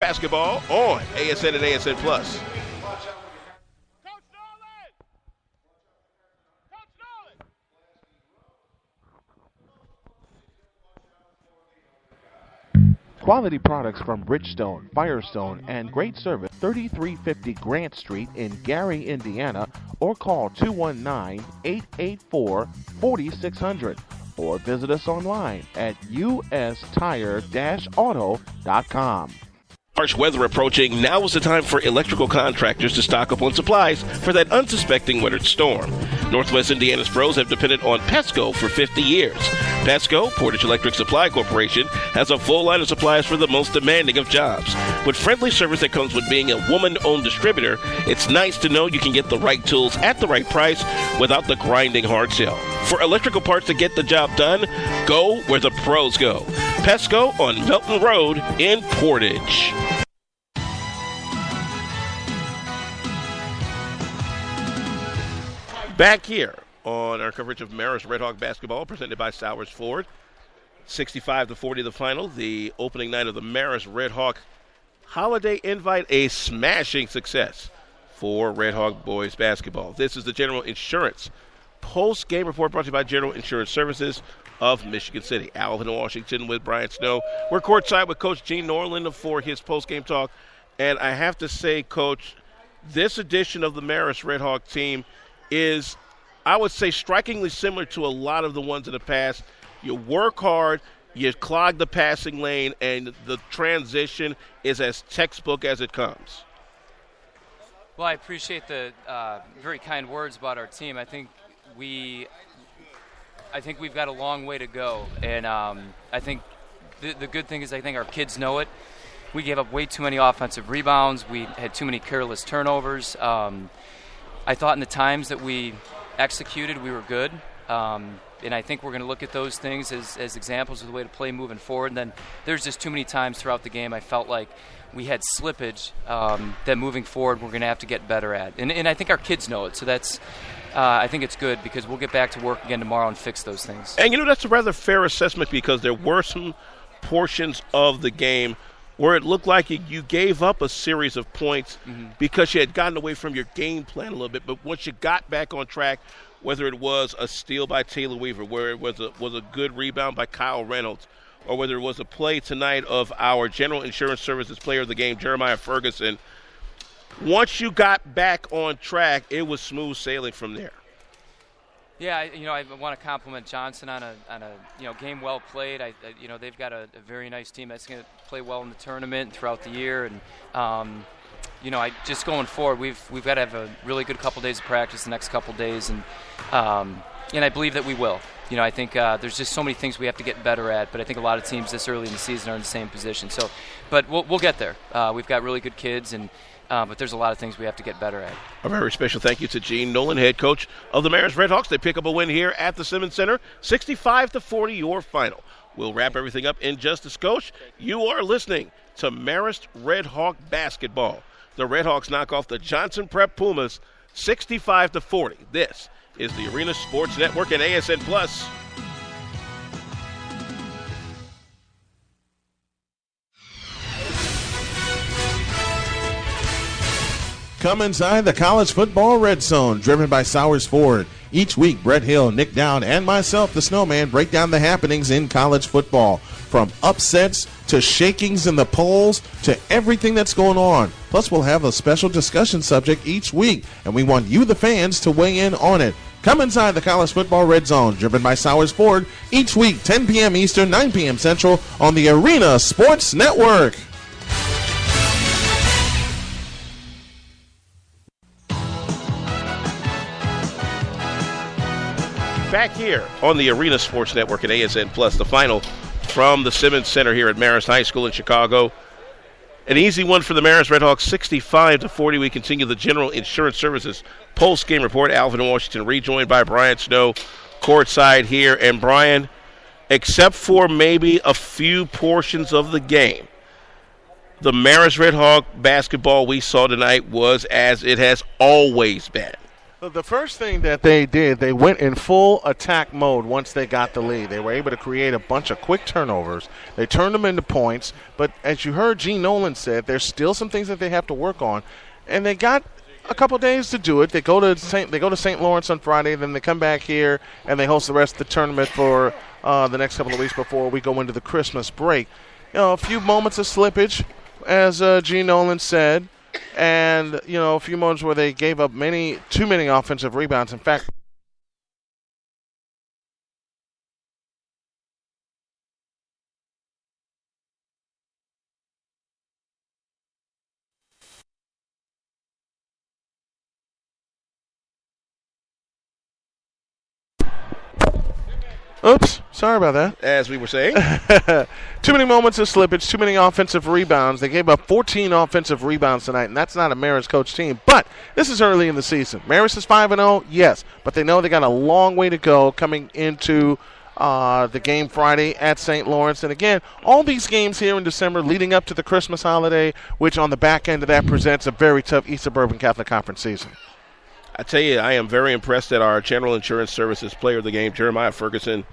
basketball on ASN and ASN Plus. Quality products from Bridgestone, Firestone, and great service, 3350 Grant Street in Gary, Indiana, or call 219-884-4600, or visit us online at ustire-auto.com. Harsh weather approaching, now is the time for electrical contractors to stock up on supplies for that unsuspecting winter storm. Northwest Indiana's pros have depended on Pesco for 50 years. Pesco, Portage Electric Supply Corporation, has a full line of supplies for the most demanding of jobs. With friendly service that comes with being a woman-owned distributor, it's nice to know you can get the right tools at the right price without the grinding hard sell. For electrical parts to get the job done, go where the pros go. Pesco on Melton Road in Portage. Back here on our coverage of Marist Red Hawk basketball, presented by Sowers Ford. 65-40 the final, the opening night of the Marist Red Hawk Holiday Invite, a smashing success for Red Hawk boys basketball. This is the General Insurance post-game report brought to you by General Insurance Services of Michigan City. Alvin Washington with Brian Snow. We're courtside with Coach Gene Norland for his post-game talk. And I have to say, Coach, this edition of the Marist Red Hawk team is, I would say, strikingly similar to a lot of the ones in the past. You work hard, you clog the passing lane, and the transition is as textbook as it comes. Well, I appreciate the very kind words about our team. I think we've got a long way to go, and I think the good thing is I think our kids know it. We gave up way too many offensive rebounds. We had too many careless turnovers. I thought in the times that we executed, we were good. And I think we're going to look at those things as examples of the way to play moving forward. And then there's just too many times throughout the game I felt like we had slippage that moving forward we're going to have to get better at. And I think our kids know it. So that's I think it's good because we'll get back to work again tomorrow and fix those things. And, that's a rather fair assessment because there were some portions of the game where it looked like you gave up a series of points because you had gotten away from your game plan a little bit. But once you got back on track, whether it was a steal by Taylor Weaver, where it was a good rebound by Kyle Reynolds, or whether it was a play tonight of our General Insurance Services player of the game, Jeremiah Ferguson, once you got back on track, it was smooth sailing from there. Yeah, I want to compliment Johnson on a game well played. They've got a very nice team that's going to play well in the tournament and throughout the year. And just going forward, we've got to have a really good couple days of practice the next couple days, and I believe that we will. I think there's just so many things we have to get better at, but I think a lot of teams this early in the season are in the same position. So, but we'll get there. We've got really good kids, and but there's a lot of things we have to get better at. A very special thank you to Gene Nolan, head coach of the Marist Red Hawks. They pick up a win here at the Simmons Center, 65-40, your final. We'll wrap everything up in just a skosh. You are listening to Marist Red Hawk basketball. The Red Hawks knock off the Johnson Prep Pumas 65-40. This is the Arena Sports Network and ASN Plus. Come inside the College Football Red Zone, driven by Sowers Ford. Each week, Brett Hill, Nick Dowd, and myself, the Snowman, break down the happenings in college football. From upsets to shakings in the polls to everything that's going on. Plus, we'll have a special discussion subject each week, and we want you, the fans, to weigh in on it. Come inside the College Football Red Zone, driven by Sowers Ford, each week, 10 p.m. Eastern, 9 p.m. Central, on the Arena Sports Network. Back here on the Arena Sports Network at ASN Plus, the final from the Simmons Center here at Marist High School in Chicago. An easy one for the Marist Red Hawks, 65-40. We continue the General Insurance Services post-game report. Alvin Washington rejoined by Brian Snow courtside here. And Brian, except for maybe a few portions of the game, the Marist Red Hawk basketball we saw tonight was as it has always been. The first thing that they did, they went in full attack mode once they got the lead. They were able to create a bunch of quick turnovers. They turned them into points. But as you heard Gene Nolan said, there's still some things that they have to work on. And they got a couple days to do it. They go to St. Lawrence on Friday, then they come back here and they host the rest of the tournament for the next couple of weeks before we go into the Christmas break. A few moments of slippage, as Gene Nolan said. And, a few moments where they gave up too many offensive rebounds. In fact, oops, sorry about that. As we were saying. Too many moments of slippage, too many offensive rebounds. They gave up 14 offensive rebounds tonight, and that's not a Marist coach team. But this is early in the season. Marist is 5-0, yes, but they know they got a long way to go coming into the game Friday at St. Lawrence. And again, all these games here in December leading up to the Christmas holiday, which on the back end of that presents a very tough East Suburban Catholic Conference season. I tell you, I am very impressed that our General Insurance Services player of the game, Jeremiah Ferguson,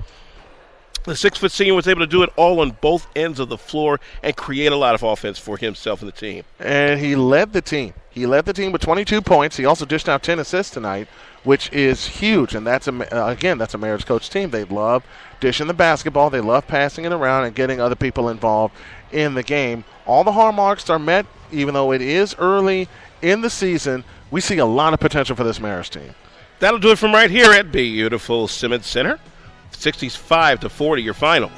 the 6-foot senior, was able to do it all on both ends of the floor and create a lot of offense for himself and the team. And he led the team. He led the team with 22 points. He also dished out 10 assists tonight, which is huge. And that's, again, that's a Marist coach team. They love dishing the basketball. They love passing it around and getting other people involved in the game. All the hallmarks are met, even though it is early in the season. We see a lot of potential for this Marist team. That'll do it from right here at beautiful Simmons Center. 65-40 your final.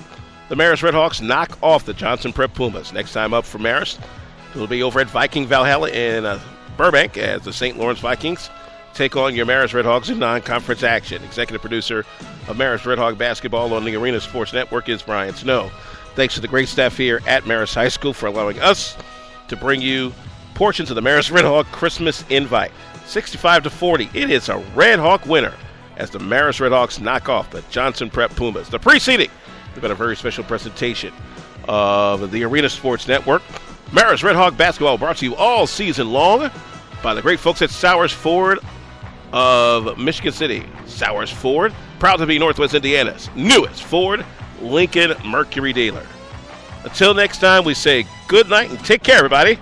The Marist Redhawks knock off the Johnson Prep Pumas. Next time up for Marist, it'll be over at Viking Valhalla in Burbank as the St. Lawrence Vikings take on your Marist Redhawks in non-conference action. Executive producer of Marist Redhawk basketball on the Arena Sports Network is Brian Snow. Thanks to the great staff here at Marist High School for allowing us to bring you portions of the Marist Redhawk Christmas invite. 65-40. It is a Redhawk winner as the Marist Redhawks knock off the Johnson Prep Pumas. The preceding has been a very special presentation of the Arena Sports Network. Marist Redhawk basketball brought to you all season long by the great folks at Sowers Ford of Michigan City. Sowers Ford, proud to be Northwest Indiana's newest Ford Lincoln Mercury dealer. Until next time, we say good night and take care, everybody.